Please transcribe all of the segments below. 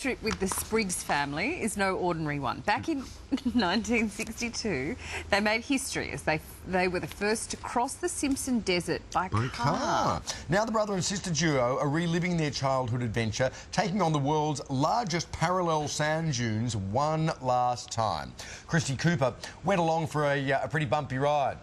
Trip with the Spriggs family is no ordinary one. Back in 1962, they made history as they were the first to cross the Simpson Desert by car. Now the brother and sister duo are reliving their childhood adventure, taking on the world's largest parallel sand dunes one last time. Christy Cooper went along for a pretty bumpy ride.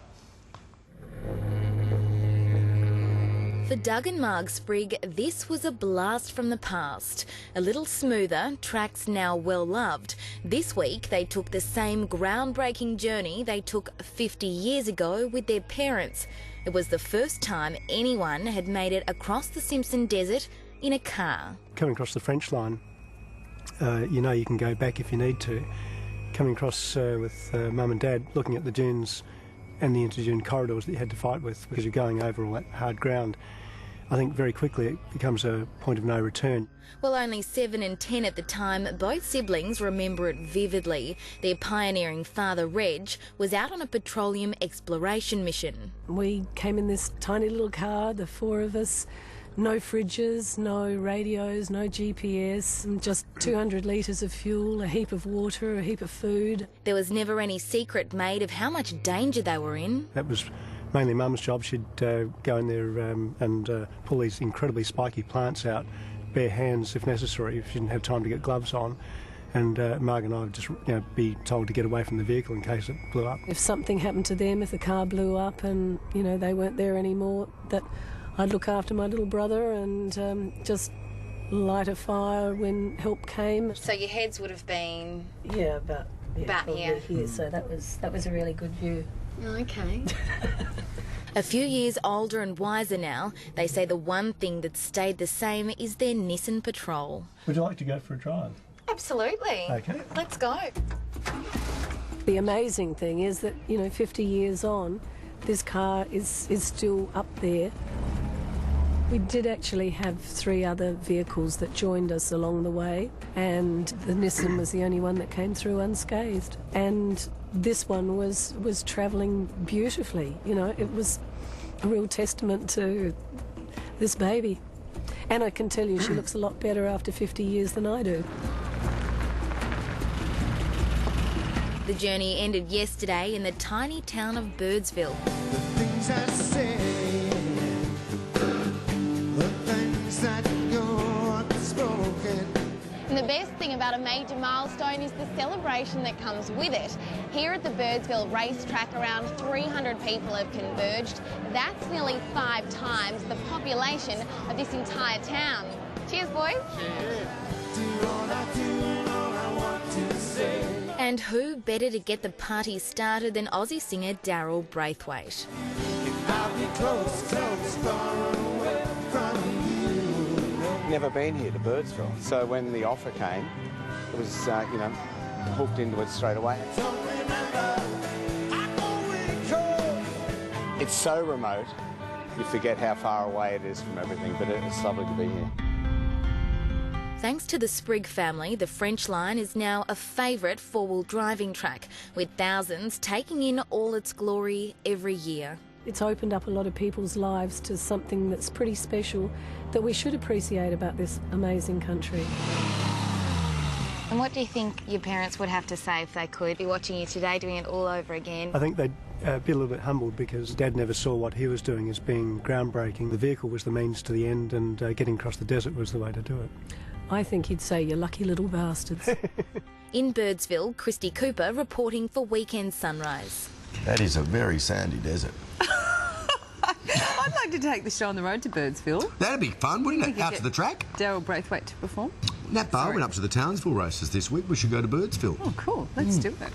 For Doug and Marg Sprigg, this was a blast from the past. A little smoother, tracks now well loved. This week they took the same groundbreaking journey they took 50 years ago with their parents. It was the first time anyone had made it across the Simpson Desert in a car. Coming across the French line, you know you can go back if you need to. Coming across with Mum and Dad, looking at the dunes and the inter-dune corridors that you had to fight with because you're going over all that hard ground, I think very quickly it becomes a point of no return. Well, only 7 and 10 at the time, both siblings remember it vividly. Their pioneering father, Reg, was out on a petroleum exploration mission. We came in this tiny little car, the four of us, no fridges, no radios, no GPS, just 200 litres of fuel, a heap of water, a heap of food. There was never any secret made of how much danger they were in. That was mainly Mum's job. She'd go in there and pull these incredibly spiky plants out, bare hands if necessary, if she didn't have time to get gloves on. And Marg and I would just be told to get away from the vehicle in case it blew up. If something happened to them, if the car blew up and they weren't there anymore, that I'd look after my little brother and just light a fire when help came. So your heads would have been... Yeah, about here. So that was a really good view. Okay. A few years older and wiser now, they say the one thing that stayed the same is their Nissan Patrol. Would you like to go for a drive? Absolutely. Okay. Let's go. The amazing thing is that, 50 years on, this car is still up there. We did actually have 3 other vehicles that joined us along the way, and the Nissan was the only one that came through unscathed. And this one was travelling beautifully. It was a real testament to this baby. And I can tell you she looks a lot better after 50 years than I do. The journey ended yesterday in the tiny town of Birdsville. And the best thing about a major milestone is the celebration that comes with it. Here at the Birdsville racetrack, around 300 people have converged. That's nearly 5 times the population of this entire town. Cheers, boys. Cheers. And who better to get the party started than Aussie singer Daryl Braithwaite? Never been here to Birdsville, so when the offer came, it was, hooked into it straight away. It's so remote, you forget how far away it is from everything, but it's lovely to be here. Thanks to the Sprigg family, the French line is now a favourite four-wheel driving track, with thousands taking in all its glory every year. It's opened up a lot of people's lives to something that's pretty special that we should appreciate about this amazing country. And what do you think your parents would have to say if they could be watching you today doing it all over again? I think they'd be a little bit humbled because Dad never saw what he was doing as being groundbreaking. The vehicle was the means to the end, and getting across the desert was the way to do it. I think he'd say, "You lucky little bastards." In Birdsville, Christy Cooper reporting for Weekend Sunrise. That is a very sandy desert. I'd like to take the show on the road to Birdsville. That'd be fun, wouldn't it? Out to the track. Daryl Braithwaite to perform. Nat Barr went up to the Townsville races this week. We should go to Birdsville. Oh, cool. Let's do it.